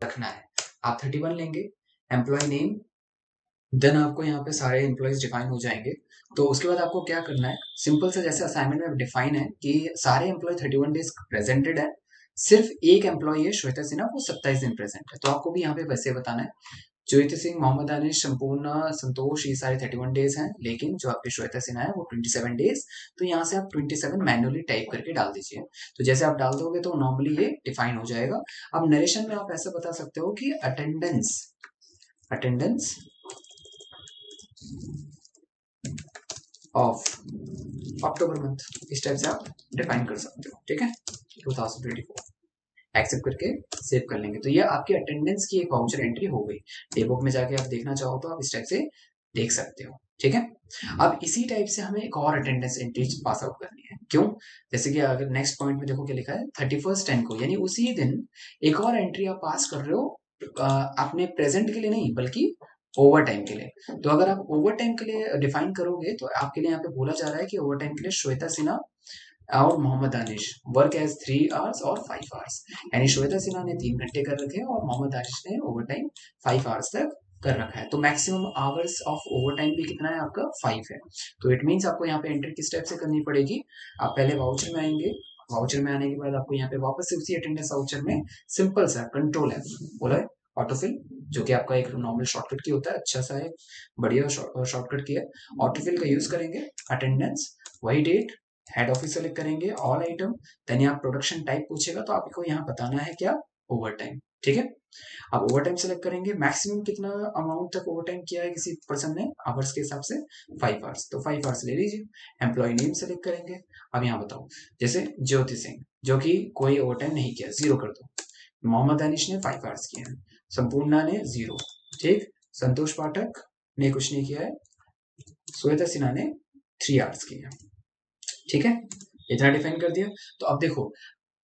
रखना है। आप 31 लेंगे, एम्प्लॉय नेम, देन आपको यहाँ पे सारे एम्प्लॉयज डिफाइन हो जाएंगे। तो उसके बाद आपको क्या करना है, सिंपल से जैसे असाइनमेंट में डिफाइन है कि सारे एम्प्लॉय 31 डेज प्रेजेंटेड है, सिर्फ एक एम्प्लॉय है श्वेता सिन्हा, वो 27 दिन प्रेजेंट है। तो आपको भी यहाँ पे वैसे बताना है, ज्योति सिंह, मोहम्मद दानिश, संपूर्ण, संतोष, ये सारे 31 डेज हैं, लेकिन जो आपके श्वेता सिन्हा है वो 27 डेज। तो यहाँ से आप 27 मैन्युअली टाइप करके डाल दीजिए। तो जैसे आप डाल दोगे तो नॉर्मली ये डिफाइन हो जाएगा। अब नरेशन में आप ऐसे बता सकते हो कि attendance attendance of October month, इस टाइप से आप डिफाइन कर सकते हो। ठीक है, 2024 एक्सेप्ट करके सेव कर लेंगे। तो ये आपकी अटेंडेंस की एक वाउचर एंट्री हो गई। डे बुक में जाके आप देखना चाहो तो आप इस टाइप से देख सकते हो। ठीक है, अब इसी टाइप से हमें एक और अटेंडेंस एंट्री पास आउट करनी है। क्यों? जैसे कि अगर नेक्स्ट पॉइंट में देखो क्या लिखा है, 31 10 को, यानी उसी दिन एक और एंट्री आप पास कर रहे हो, अपने प्रेजेंट के लिए नहीं बल्कि ओवर टाइम के लिए। तो अगर आप ओवर टाइम के लिए डिफाइन करोगे तो आपके लिए यहाँ पे बोला जा रहा है कि ओवर टाइम के लिए श्वेता सिन्हा और Mohammed Danish work as 3 hours और 5 आवर्स, यानी श्वेता सिन्हा ने 3 घंटे कर रखे हैं और मोहम्मद दानिश ने ओवर टाइम 5 आवर्स तक कर रखा है। तो maximum hours of over time भी कितना है आपका, 5 है। तो इट मीन्स आपको यहाँ पे एंट्री किस टाइप से करनी पड़ेगी, आप पहले वाउचर में आएंगे, वाउचर में आने के बाद आपको यहाँ पे वापस से उसी अटेंडेंस वाउचर में सिंपल सा कंट्रोल F बोला है, ऑटोफिल, जो कि आपका एक नॉर्मल शॉर्टकट की होता है, अच्छा सा है, बढ़िया शॉर्टकट की है। ऑटोफिल का यूज करेंगे, अटेंडेंस, वही डेट, हेड ऑफिस सेलेक्ट करेंगे, ऑल आइटम, देन यहाँ प्रोडक्शन टाइप पूछेगा तो आपको यहाँ बताना है क्या, ओवर टाइम। ठीक है, आप ओवर टाइम सेलेक्ट करेंगे, मैक्सिमम कितना अमाउंट तक ओवर टाइम किया है किसी पर्सन ने आवर्स के हिसाब से, 5 आवर्स, तो 5 आवर्स ले लीजिए। एम्प्लॉय नेम सेलेक्ट करेंगे। अब यहाँ बताओ, जैसे ज्योति सिंह जो कि कोई ओवर टाइम नहीं किया, 0 कर दो। मोहम्मद दानिश ने 5 आवर्स किए हैं, संपूर्णा ने 0, ठीक, संतोष पाठक ने कुछ नहीं किया है, श्वेता सिन्हा ने 3 आवर्स किए हैं। ठीक है, इतना डिफाइन कर दिया। तो अब देखो,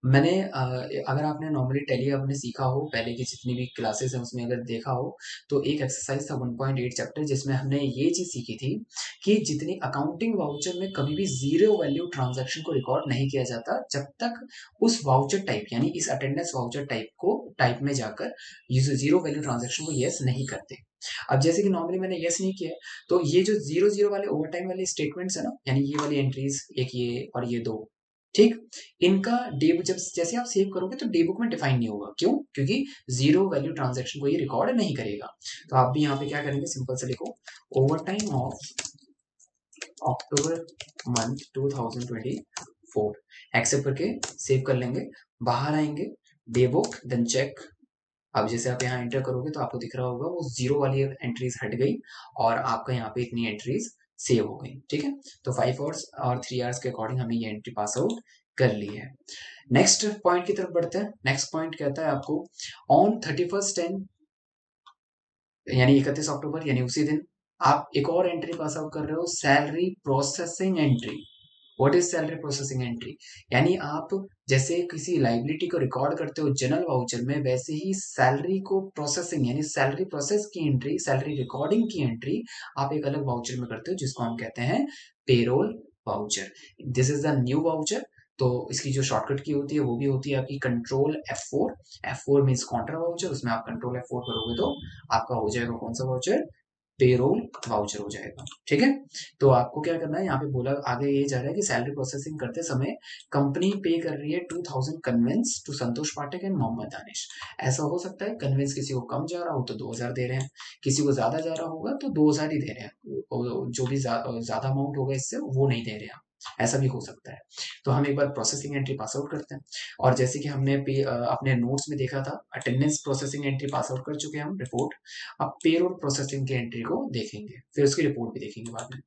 मैंने अगर आपने नॉर्मली टैली आपने सीखा हो, पहले की जितनी भी क्लासेस हैं उसमें अगर देखा हो, तो एक एक्सरसाइज था 1.8 चैप्टर, जिसमें हमने ये चीज सीखी थी कि जितनी अकाउंटिंग वाउचर में कभी भी जीरो वैल्यू ट्रांजैक्शन को रिकॉर्ड नहीं किया जाता जब तक उस वाउचर टाइप यानी इस अटेंडेंस वाउचर टाइप में जाकर जीरो वैल्यू ट्रांजैक्शन को यस नहीं करते। अब जैसे कि नॉर्मली मैंने यस नहीं किया, तो ये जो 0 0 वाले ओवर टाइम वाले स्टेटमेंट्स है ना, यानी ये वाली एंट्रीज, एक ये और ये दो, ठीक, इनका डे जब जैसे आप सेव करोगे तो डे बुक में डिफाइन नहीं होगा। क्यों? क्योंकि जीरो वैल्यू ट्रांजैक्शन को ये रिकॉर्ड नहीं करेगा। तो आप भी यहाँ पे क्या करेंगे, सिंपल से लिखो, overtime of October month 2024 accept करके सेव कर लेंगे। बाहर आएंगे, डे बुक, देन चेक। अब जैसे आप यहाँ एंटर करोगे तो आपको दिख रहा होगा वो जीरो वाली एंट्रीज हट गई और आपका यहाँ पे इतनी एंट्रीज सेव हो गई। ठीक है, तो 5 आवर्स और 3 आवर्स के अकॉर्डिंग हमें ये एंट्री पास आउट कर ली है। नेक्स्ट पॉइंट की तरफ बढ़ते हैं। नेक्स्ट पॉइंट कहता है आपको, ऑन 31 10 यानी 31 अक्टूबर यानी उसी दिन आप एक और एंट्री पास आउट कर रहे हो, salary processing entry. What is salary processing entry? यानी आप जैसे किसी लाइबिलिटी को रिकॉर्ड करते हो जनरल वाउचर में, वैसे ही सैलरी को प्रोसेसिंग यानी सैलरी प्रोसेस की एंट्री, सैलरी रिकॉर्डिंग की एंट्री आप एक अलग वाउचर में करते हो, जिसको हम कहते हैं payroll voucher. This is the new voucher. तो इसकी जो शॉर्टकट की होती है वो भी होती है आपकी control F4। F4 means Contra voucher, उसमें आप कंट्रोल F4 करोगे तो आपका हो जाएगा कौन सा वाउचर, पेरोल वाउचर हो जाएगा। ठीक है, तो आपको क्या करना है, यहाँ पे बोला आगे ये जा रहा है कि सैलरी प्रोसेसिंग करते समय कंपनी पे कर रही है 2000 conveyance to Santosh Pathak and Mohammed Danish. ऐसा हो सकता है कन्वेंस किसी को कम जा रहा हो तो 2000 दे रहे हैं, किसी को ज्यादा जा रहा होगा तो 2000 ही दे रहे हैं, जो भी ज्यादा अमाउंट होगा इससे वो नहीं दे रहे हैं, ऐसा भी हो सकता है। तो हम एक बार प्रोसेसिंग एंट्री पास आउट करते हैं। और जैसे कि हमने अपने नोट्स में देखा था, attendance processing entry pass out कर चुके हैं हम, रिपोर्ट। अब पेरोल प्रोसेसिंग की एंट्री को देखेंगे, फिर उसकी रिपोर्ट भी देखेंगे बाद में।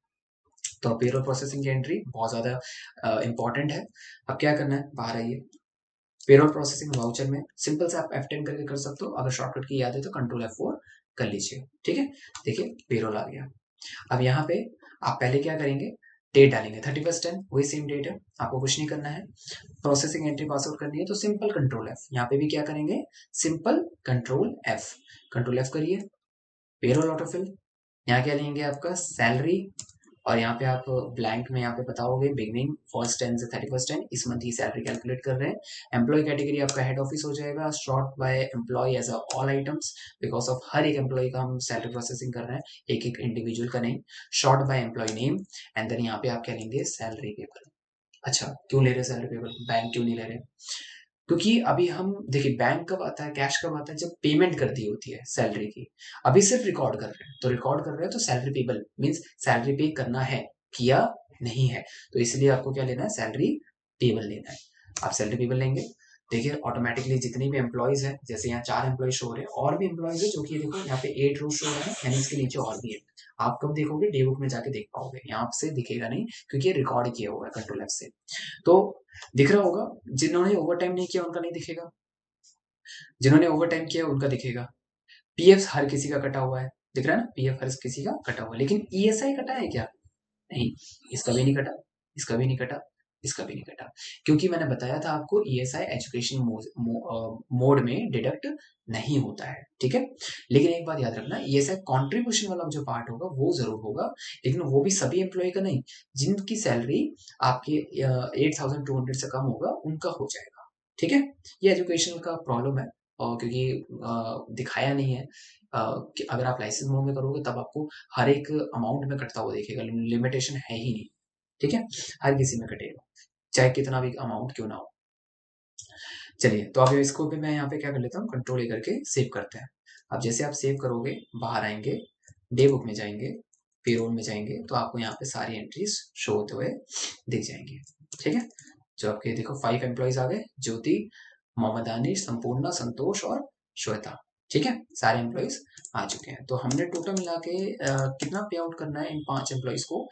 तो पेरोल प्रोसेसिंग की एंट्री बहुत ज्यादा इंपॉर्टेंट है। अब क्या करना है, बाहर आइए, पेरोल प्रोसेसिंग वाउचर में सिंपल से आप F10 करके कर सकते हो, अगर शॉर्टकट की याद है तो कंट्रोल F4 कर लीजिए। ठीक है, देखिए पेरोल आ गया। अब यहाँ पे आप पहले क्या करेंगे, डेट डालेंगे 31 10, वही सेम डेट है, आपको कुछ नहीं करना है। प्रोसेसिंग एंट्री पास आउट करनी है तो सिंपल कंट्रोल F, यहाँ पे भी क्या करेंगे, सिंपल कंट्रोल F करिए। पेरोल ऑटोफिल, यहाँ क्या लेंगे आपका सैलरी और यहाँ पे आप ब्लैंक में यहाँ पे बताओगे बिगनिंग 1st 10 से 31st 10 इस मंथ की सैलरी कैलकुलेट कर रहे हैं। एम्प्लॉय कैटेगरी आपका हेड ऑफिस हो जाएगा, sort by employee as all items because of हर एक एम्प्लॉय का हम सैलरी प्रोसेसिंग कर रहे हैं, एक एक इंडिविजुअल का नहीं। Sort by employee name and then यहाँ पे आप क्या लेंगे सैलरी पेबल। अच्छा क्यों ले रहे सैलरी पेबल, बैंक क्यों नहीं ले रहे? क्योंकि अभी हम देखिए बैंक कब आता है, कैश कब आता है, जब पेमेंट कर दी होती है सैलरी की। अभी सिर्फ रिकॉर्ड कर रहे हैं, तो रिकॉर्ड कर रहे हैं तो सैलरी पेबल मींस सैलरी पे करना है, किया नहीं है, तो इसलिए आपको क्या लेना है सैलरी पेबल लेना है। आप सैलरी पेबल लेंगे, देखिए ऑटोमेटिकली जितनी भी एम्प्लॉयज है, जैसे यहाँ 4 एम्प्लॉय शो हो रहे हैं, और भी एम्प्लॉयज है जो कि देखो यहाँ पे 8 रो शो हो रहा है, यानी इसके नीचे और भी है। आप कब देखोगे, डे बुक में जाके देख पाओगे, यहाँ से दिखेगा नहीं क्योंकि ये रिकॉर्ड किया हुआ है कंट्रोल एफ से। तो दिख रहा होगा, जिन्होंने ओवर टाइम नहीं किया उनका नहीं दिखेगा, जिन्होंने ओवर टाइम किया उनका दिखेगा। पीएफ हर किसी का कटा हुआ है, दिख रहा है ना, पीएफ हर किसी का कटा हुआ है, लेकिन ईएसआई कटा है क्या? नहीं, इसका भी नहीं कटा, इसका भी नहीं कटा, इसका भी नहीं कटा, क्योंकि मैंने बताया था आपको ईएसआई एजुकेशन मोड में डिडक्ट नहीं होता है, ठीक है। लेकिन एक बात याद रखना, ईएसआई कंट्रीब्यूशन वाला जो पार्ट होगा वो जरूर होगा, लेकिन वो भी सभी एम्प्लॉय का नहीं, जिनकी सैलरी आपके 8,200 से कम होगा उनका हो जाएगा, ठीक है। ये एजुकेशन का प्रॉब्लम है, और क्योंकि दिखाया नहीं है कि अगर आप लाइसेंस मोड में करोगे तब आपको हर एक अमाउंट में कटता हुआ देखेगा, लिमिटेशन है ही नहीं, ठीक है, हर किसी में कटेगा चाहे कितना भी अमाउंट क्यों ना हो। चलिए, तो अब इसको भी मैं यहाँ पे क्या कर लेता हूँ, कंट्रोल ए करके सेव करते हैं। अब जैसे आप सेव करोगे, बाहर आएंगे, डे बुक में जाएंगे, पेरोल में जाएंगे, तो आपको यहाँ पे सारी एंट्रीज शो होते हुए दिख जाएंगे, ठीक है। जो आपके देखो 5 एम्प्लॉयज आ गए, ज्योति, मोहम्मद दानिश, संपूर्णा, संतोष और श्वेता, ठीक है, सारे एम्प्लॉयज आ चुके हैं। तो हमने टोटल मिला के कितना पे आउट करना है इन 5 एम्प्लॉयज को,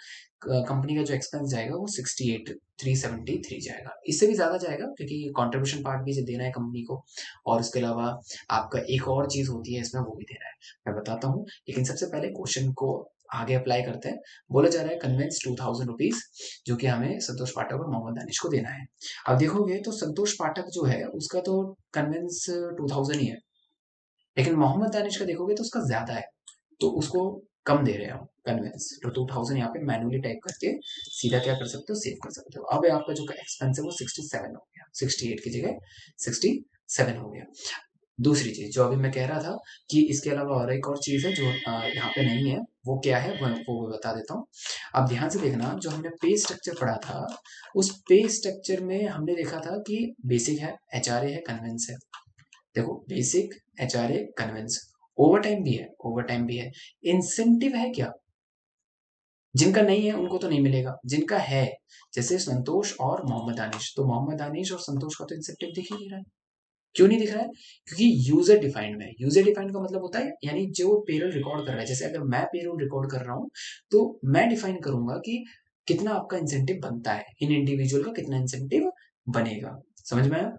कंपनी का जो एक्सपेंस जाएगा वो 68,373 जाएगा, इससे भी ज्यादा जाएगा क्योंकि कंट्रीब्यूशन पार्ट भी देना है कंपनी को, और उसके अलावा आपका एक और चीज होती है इसमें, वो भी देना है, मैं बताता हूँ। लेकिन सबसे पहले क्वेश्चन को आगे अप्लाई करते हैं। बोला जा रहा है कन्वेंस 2,000 रुपीज, जो कि हमें संतोष पाठक और मोहम्मद दानिश को देना है। अब देखोगे तो संतोष पाठक जो है उसका तो कन्वेंस 2,000 ही है, लेकिन मोहम्मद दानिश का देखोगे तो उसका ज्यादा है, तो उसको कम दे रहे हो कन्वेंस, तो 2,000 यहाँ पे मैनुअली टाइप करके सीधा क्या कर सकते हो, सेव कर सकते हो। अब आपका जो एक्सपेंस है वो 67 हो गया, 68 की जगह 67 हो गया। दूसरी चीज जो अभी मैं कह रहा था कि इसके अलावा और एक और चीज है जो यहाँ पे नहीं है, वो क्या है वो बता देता हूँ। अब ध्यान से देखना, जो हमने पे स्ट्रक्चर पढ़ा था, उस पे स्ट्रक्चर में हमने देखा था कि बेसिक है, एचआरए है, कन्वेंस है। देखो basic, HRA, conveyance, overtime भी है, ओवर टाइम भी है, इंसेंटिव है क्या? जिनका नहीं है उनको तो नहीं मिलेगा, जिनका है जैसे संतोष और मोहम्मद दानिश, तो मोहम्मद दानिश और संतोष का तो इंसेंटिव दिख ही नहीं रहा है। क्यों नहीं दिख रहा है? क्योंकि यूजर डिफाइंड में, यूजर डिफाइंड का मतलब होता है यानी जो पेरोल रिकॉर्ड कर रहा है, जैसे अगर मैं पेरोल रिकॉर्ड कर रहा हूँ तो मैं डिफाइन करूंगा कि कितना आपका इंसेंटिव बनता है, इन इंडिविजुअल का कितना इंसेंटिव बनेगा, समझ में आया?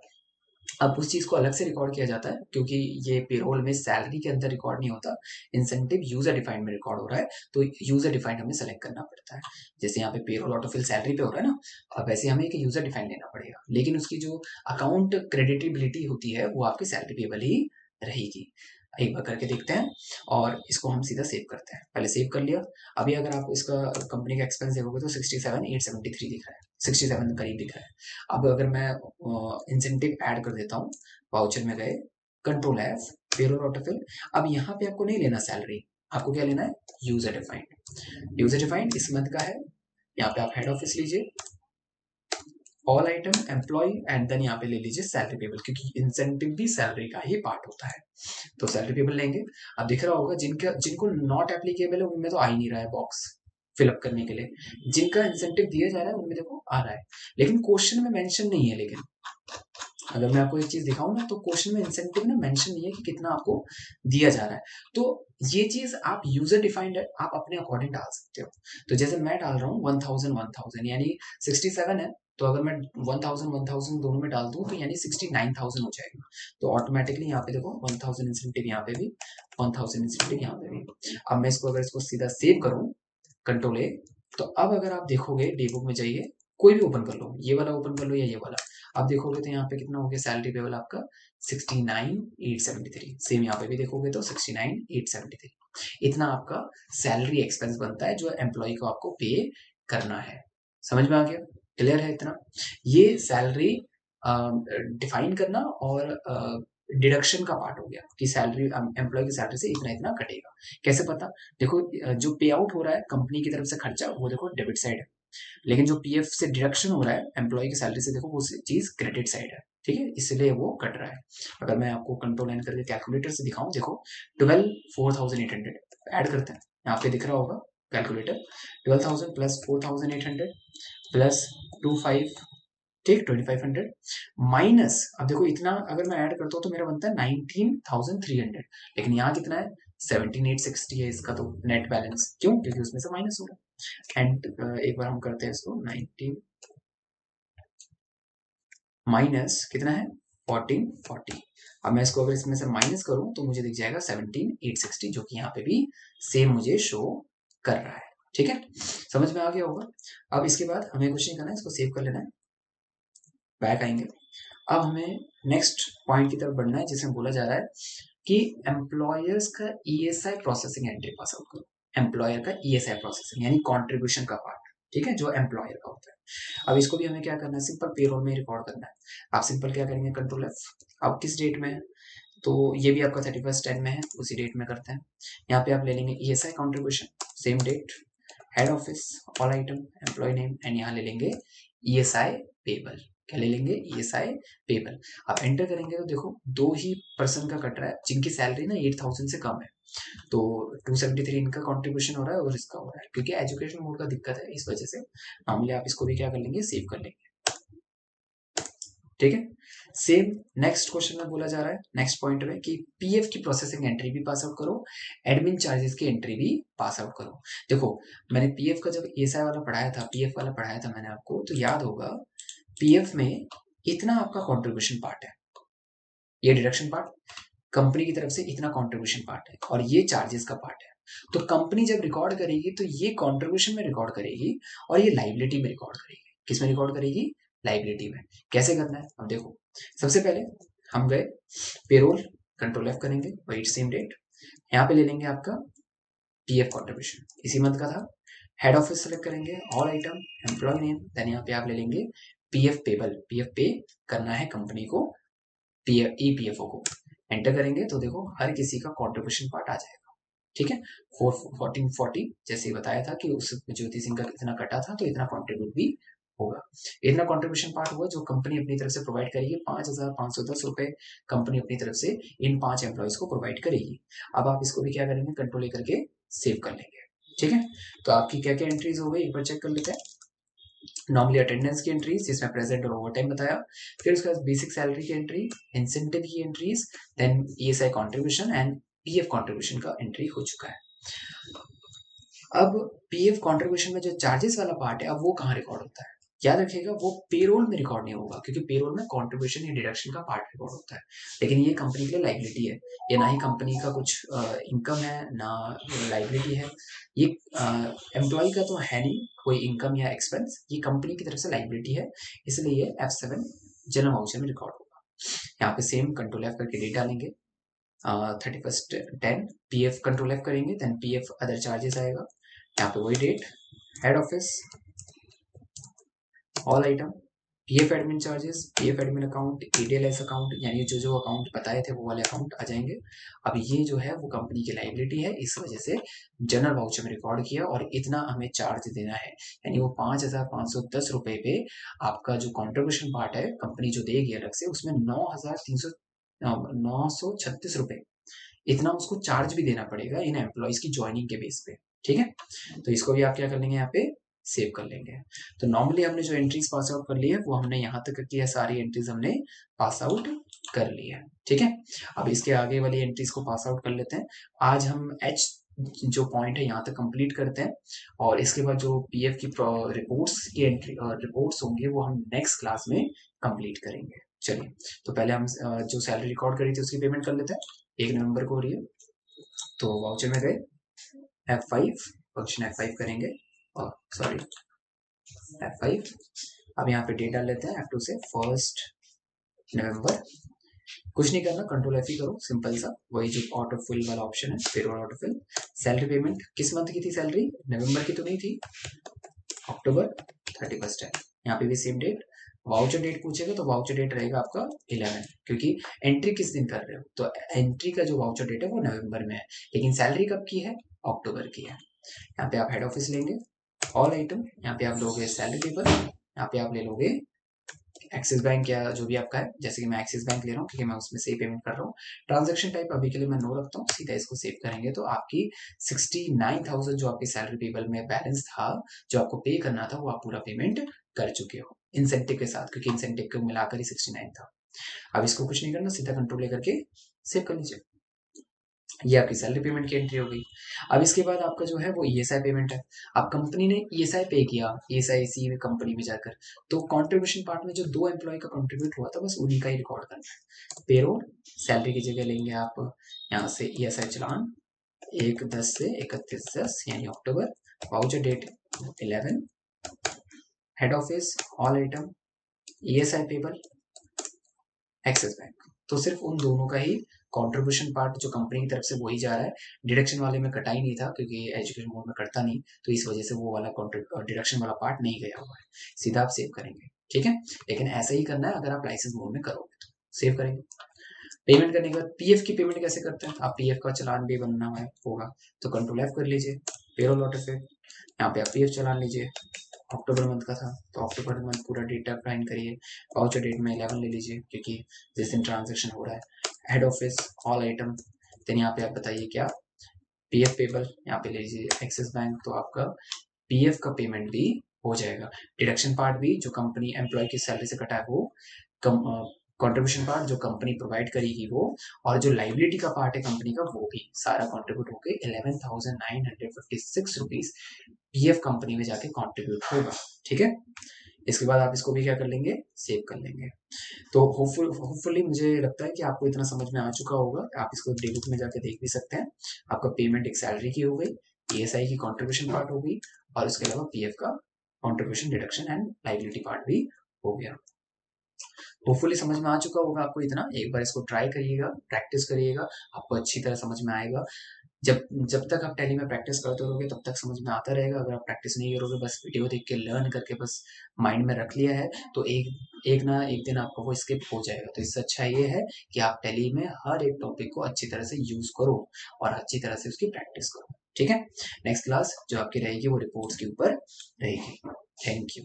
अब उस चीज को अलग से रिकॉर्ड किया जाता है क्योंकि ये पेरोल में सैलरी के अंदर रिकॉर्ड नहीं होता, इंसेंटिव यूजर डिफाइंड में रिकॉर्ड हो रहा है, तो यूजर डिफाइंड हमें सेलेक्ट करना पड़ता है। जैसे यहाँ पे पेरोल ऑटोफिल सैलरी पे हो रहा है ना, अब वैसे हमें एक यूजर डिफाइंड लेना पड़ेगा, लेकिन उसकी जो अकाउंट क्रेडिटेबिलिटी होती है वो आपकी सैलरी पेबल ही रहेगी। एक बार करके देखते हैं, और इसको हम सीधा सेव करते हैं, पहले सेव कर लिया। अभी अगर आप इसका कंपनी का एक्सपेंस देखोगे तो 67,873 दिख रहा है, 67 करीब दिख रहा है। अब अगर मैं इंसेंटिव ऐड कर देता हूँ, वाउचर में गए, कंट्रोल एफ, पेरोल ऑटोफिल, अब यहाँ पे आपको नहीं लेना सैलरी, आपको क्या लेना है, यूजर डिफाइंड। यूजर डिफाइंड इस मंथ का है, यहाँ पे आप हेड ऑफिस लीजिए, all item employee and then यहाँ पे ले लीजिए सैलरी पेबल, क्योंकि इंसेंटिव भी सैलरी का ही पार्ट होता है, तो सैलरी पेबल लेंगे। अब दिख रहा होगा जिनको नॉट एप्लीकेबल है उनमें तो आ ही नहीं रहा है बॉक्स फिलअप करने के लिए, जिनका इंसेंटिव दिया जा रहा है उनमें देखो आ रहा है, लेकिन क्वेश्चन में मेंशन नहीं है। लेकिन अगर मैं आपको एक चीज दिखाऊं ना, तो क्वेश्चन में इंसेंटिव ना मेंशन नहीं है कि कितना आपको दिया जा रहा है, तो ये चीज आप यूजर डिफाइंड है, आप अपने अकॉर्डिंग डाल सकते हो। तो जैसे मैं डाल रहा हूँ 1,000 1,000 यानी 67 है, तो अगर मैं 1,000 1,000 दोनों में डाल दूं तो यानी 69,000 हो जाएगा, तो ऑटोमेटिकली यहाँ पे देखो 1,000 इंसेंटिव यहाँ पे भी, 1,000 इंसेंटिव यहाँ पे भी। अब मैं इसको अगर इसको सीधा सेव करूँ, कंट्रोल ए, तो अब अगर आप देखोगे डे बुक में जाइए, कोई भी ओपन कर लो, ये वाला ओपन कर लो या ये वाला। आप देखोगे तो यहाँ पे कितना हो गया सैलरी पेबल आपका 69,873। सेम यहाँ पे भी देखोगे तो 69,873। इतना आपका सैलरी एक्सपेंस बनता है जो एम्प्लॉय को आपको पे करना है। समझ में आ गया? क्लियर है इतना? ये सैलरी डिफाइन करना और डिडक्शन का पार्ट हो गया कि सैलरी एम्प्लॉय की सैलरी से इतना इतना कटेगा। कैसे पता? देखो जो पे आउट हो रहा है कंपनी की तरफ से खर्चा, वो देखो डेबिट साइड है, लेकिन जो पीएफ से डिडक्शन हो रहा है एम्प्लॉय की सैलरी से, देखो वो चीज क्रेडिट साइड है। ठीक है, इसलिए वो कट रहा है। अगर मैं आपको कंट्रोल लाइन करके कैलकुलेटर से दिखाऊं, देखो 12,4,800 ऐड करते हैं, यहाँ पे दिख रहा होगा कैलकुलेटर। 12,000 प्लस 4,800 प्लस 25, ठीक 2,500 माइनस, अब देखो इतना अगर मैं ऐड करता हूँ तो मेरा बनता है 19,300, लेकिन यहाँ कितना है 17,860 है इसका तो नेट बैलेंस। क्यों? क्योंकि उसमें से माइनस हो रहा है। एंड एक बार हम करते हैं इसको, 19 माइनस कितना है 1440। अब मैं इसको अगर इसमें से माइनस करूं तो मुझे दिख जाएगा 17,860, जो कि यहाँ पे भी सेम मुझे शो कर रहा है। ठीक है, समझ में आ गया होगा? अब इसके बाद हमें कुछ नहीं करना है, इसको सेव कर लेना है, बैक आएंगे। अब हमें नेक्स्ट पॉइंट की तरफ बढ़ना है जिसमें बोला जा रहा है कि एम्प्लॉयर्स का ESI processing entry pass out करो। एम्प्लॉयर का ईएसआई प्रोसेसिंग यानी कॉन्ट्रीब्यूशन का पार्ट, ठीक है, जो एम्प्लॉयर का होता है। अब इसको भी हमें क्या करना है, सिंपल पेरोल में रिकॉर्ड करना है। आप सिंपल क्या करेंगे, कंट्रोल एफ। अब किस डेट में है, तो ये भी आपका 31/10 में है, उसी डेट में करते हैं। यहाँ पे आप ले लेंगे ESI contribution, same date, head office, all item, employee name, and यहाँ ले लेंगे ईएसआई पेबल। क्या ले लेंगे, ईएसआई पेबल। आप एंटर करेंगे तो देखो दो ही पर्सन का कट रहा है जिनकी सैलरी ना 8,000 से कम है, तो 273 इनका कंट्रीब्यूशन हो रहा है और इसका हो रहा है, क्योंकि एजुकेशन मोड का दिक्कत है इस वजह से। नॉर्मली आप इसको भी क्या कर लेंगे, सेव कर लेंगे। ठीक है, सेम नेक्स्ट क्वेश्चन में बोला जा रहा है नेक्स्ट पॉइंट में कि पीएफ की प्रोसेसिंग एंट्री भी पास आउट करो, एडमिन चार्जेस की एंट्री भी पास आउट करो। देखो मैंने पीएफ का जब ईएसआई वाला पढ़ाया था, पीएफ वाला पढ़ाया था मैंने आपको, तो याद होगा पीएफ में इतना आपका कंट्रीब्यूशन पार्ट है, ये डिडक्शन पार्ट, कंपनी की तरफ से इतना कंट्रीब्यूशन पार्ट है, और ये चार्जेस का पार्ट है। तो कंपनी जब रिकॉर्ड करेगी तो ये कंट्रीब्यूशन में रिकॉर्ड करेगी और ये लाइबिलिटी में रिकॉर्ड करेगी। किस में रिकॉर्ड करेगी, लाइबिलिटी में। कैसे करना है, अब देखो सबसे पहले हम गए पेरोल, कंट्रोल एफ करेंगे, वही सेम डेट, यहाँ पे ले लेंगे आपका पीएफ कंट्रीब्यूशन, इसी मंथ का था। हेड ऑफिस सेलेक्ट करेंगे, all item, employee name, then यहाँ पे आप ले लेंगे पीएफ पेबल, पीएफ पे करना है कंपनी को, ईपीएफओ को एंटर करेंगे तो देखो हर किसी का कंट्रीब्यूशन पार्ट आ जाएगा। ठीक है, 1440 जैसे बताया था कि उस ज्योति सिंह का इतना कटा था तो इतना कंट्रीब्यूट भी होगा। इतना कंट्रीब्यूशन पार्ट हुआ जो कंपनी अपनी तरफ से प्रोवाइड करेगी, 5,510 रुपए कंपनी अपनी तरफ से इन 5 एम्प्लॉयज को प्रोवाइड करेगी। अब आप इसको भी क्या करेंगे, कंट्रोल लेकर के सेव कर लेंगे। ठीक है, तो आपकी क्या क्या एंट्रीज हो गई एक बार चेक कर लेते हैं। नॉर्मली अटेंडेंस की एंट्रीज जिसमें प्रेजेंट और ओवर टाइम बताया, फिर उसके बाद बेसिक सैलरी की एंट्री, इंसेंटिव की entries, then ESI contribution and PF contribution का एंट्री हो चुका है। अब पीएफ कंट्रीब्यूशन में जो चार्जेस वाला पार्ट है, अब वो कहाँ रिकॉर्ड होता है, याद रखिएगा वो पेरोल में रिकॉर्ड नहीं होगा, क्योंकि पेरोल में कंट्रीब्यूशन या डिडक्शन का पार्ट रिकॉर्ड होता है। लेकिन ये कंपनी के लिए लाइबिलिटी है, ये ना ही कंपनी का कुछ इनकम है ना लाइबिलिटी है, ये एम्प्लॉय का तो है नहीं कोई इनकम या एक्सपेंस, ये कंपनी की तरफ से लाइबिलिटी है, इसलिए ये F7 जनरल वाउचर में रिकॉर्ड होगा। यहाँ पे सेम कंट्रोल एफ करके डेट डालेंगे, 31/10 पीएफ कंट्रोल एफ करेंगे, देन पीएफ अदर चार्जेस आएगा, यहाँ पे वही date, head office, all item, PF admin charges, PF admin account, ADLS account, यानी जो जो अकाउंट बताए थे वो वाले अकाउंट आ जाएंगे। अब ये जो है वो कंपनी की लाइबिलिटी है, इस वजह से जनरल वाउचर में रिकॉर्ड किया और इतना हमें चार्ज देना है, यानी वो 5,510 रुपए पे आपका जो कॉन्ट्रीब्यूशन पार्ट है कंपनी जो देगी अलग से, उसमें 9,36 रुपए इतना उसको चार्ज भी देना पड़ेगा इन एम्प्लॉयज की ज्वाइनिंग के बेस पे। ठीक है, तो इसको भी आप क्या कर लेंगे, यहाँ पे सेव कर लेंगे। तो नॉर्मली हमने जो एंट्रीज पास आउट कर ली है वो हमने यहाँ तक की है, सारी एंट्रीज हमने पास आउट कर ली है। ठीक है, अब इसके आगे वाली एंट्रीज को पास आउट कर लेते हैं। आज हम एच जो पॉइंट है यहाँ तक कंप्लीट करते हैं, और इसके बाद जो पीएफ की रिपोर्ट्स की एंट्री रिपोर्ट्स होंगे वो हम नेक्स्ट क्लास में कंप्लीट करेंगे। चलिए, तो पहले हम जो सैलरी रिकॉर्ड करी थी उसकी पेमेंट कर लेते हैं। 1 नवंबर को हो रही है, तो वाउचर में गए F5 फंक्शन F5 करेंगे, और सॉरी F5। अब यहाँ पे डेट डाल लेते हैं F2 से 1 नवंबर। कुछ नहीं करना, कंट्रोल F ही करो, सिंपल सा, वही जो ऑटो फिल वाला ऑप्शन है, payroll auto fill. Salary payment किस मंथ की थी सैलरी? नवंबर की तो नहीं थी, अक्टूबर 31 है। यहाँ पे भी सेम डेट। वाउचर डेट पूछेगा तो वाउचर डेट रहेगा आपका 11, क्योंकि एंट्री किस दिन कर रहे हो, तो एंट्री का जो वाउचर डेट है वो नवंबर में है, लेकिन सैलरी कब की है? अक्टूबर की है। यहाँ पे आप हेड ऑफिस लेंगे, ऑल आइटम, यहाँ पे आप लोगे सैलरी पेपर, यहाँ पे आप ले लोगे एक्सिस बैंक या जो भी आपका है, जैसे कि मैं एक्सिस बैंक ले रहा हूँ क्योंकि मैं उसमें से पेमेंट कर रहा हूँ। ट्रांजैक्शन टाइप अभी के लिए मैं नो रखता हूँ, सीधा इसको सेव करेंगे तो आपकी 69,000 जो आपकी सैलरी पेबल में बैलेंस था, जो आपको पे करना था, वो आप पूरा पेमेंट कर चुके हो इंसेंटिव के साथ, क्योंकि इंसेंटिव को मिलाकर ही 69 था। अब इसको कुछ नहीं करना, सीधा कंट्रोल लेकर के सेव कर लीजिए। ये आपकी सैलरी पेमेंट की एंट्री हो गई। अब इसके बाद आपका जो है वो ईएसआई पेमेंट है। अब कंपनी ने ईएसआई पे किया, ईएसआई सी कंपनी में जाकर, तो कंट्रीब्यूशन पार्ट में जो 2 एम्प्लॉय का कंट्रीब्यूट हुआ था, बस उन्हीं का ही रिकॉर्ड करना है। पेरोल सैलरी की जगह लेंगे आप यहाँ से ईएसआई चलान 1/10 से 31/10 यानी अक्टूबर, voucher date 11, head office all item, ESI payable, Axis Bank. तो सिर्फ उन दोनों का ही कंट्रीब्यूशन पार्ट जो कंपनी की तरफ से वही जा रहा है, डिडक्शन वाले में कटा ही नहीं था क्योंकि एजुकेशन मोड में कटता नहीं, तो इस वजह से वो वाला डिडक्शन वाला पार्ट नहीं गया हुआ है। सीधा आप सेव करेंगे, ठीक है। लेकिन ऐसा ही करना है अगर आप लाइसेंस मोड में करोगे तो। सेव करेंगे। पेमेंट करने के बाद पीएफ की पेमेंट कैसे करते हैं? आप पीएफ का चालान भी बनना है होगा, तो कंट्रोल F कर लीजिए, पेरोल ऑटो पे, यहाँ पे आप पीएफ चालान लीजिए। अक्टूबर मंथ का था तो अक्टूबर मंथ पूरा डेटा फाइन करिए, वाउचर डेट में 11 ले लीजिए क्योंकि जिस दिन ट्रांजेक्शन हो रहा है। Head office all item, then यहाँ पे आप बताइए क्या, पीएफ पेबल यहाँ पे ले लीजिए एक्सिस बैंक, तो आपका पीएफ का पेमेंट भी हो जाएगा। डिडक्शन पार्ट भी जो कंपनी एम्प्लॉय की सैलरी से कटा है वो, कंट्रीब्यूशन पार्ट जो कंपनी प्रोवाइड करेगी वो, और जो लाइबिलिटी का पार्ट है कंपनी का वो भी सारा कंट्रीब्यूट होकर 11,956 रुपीज पीएफ कंपनी में जाके कंट्रीब्यूट होगा, ठीक है। इसके बाद आप इसको भी क्या कर लेंगे, सेव कर लेंगे। तो होपफुली मुझे लगता है कि आपको इतना समझ में आ चुका होगा। आप इसको डेबिट में जाके देख भी सकते हैं। आपका पेमेंट एक सैलरी की हो गई, ईएसआई की कंट्रीब्यूशन पार्ट हो गई, और उसके अलावा पीएफ का contribution deduction and liability part भी हो गया। होपफुली समझ में आ चुका होगा आपको इतना। एक बार इसको ट्राई करिएगा, प्रैक्टिस करिएगा, आपको अच्छी तरह समझ में आएगा। जब जब तक आप टैली में प्रैक्टिस करते रहोगे तब तक समझ में आता रहेगा। अगर आप प्रैक्टिस नहीं करोगे, बस वीडियो देख के लर्न करके बस माइंड में रख लिया है, तो एक ना एक दिन आपका वो स्किप हो जाएगा। तो इससे अच्छा ये है कि आप टैली में हर एक टॉपिक को अच्छी तरह से यूज करो और अच्छी तरह से उसकी प्रैक्टिस करो, ठीक है। नेक्स्ट क्लास जो आपकी रहेगी वो रिपोर्ट्स के ऊपर रहेगी। Thank you.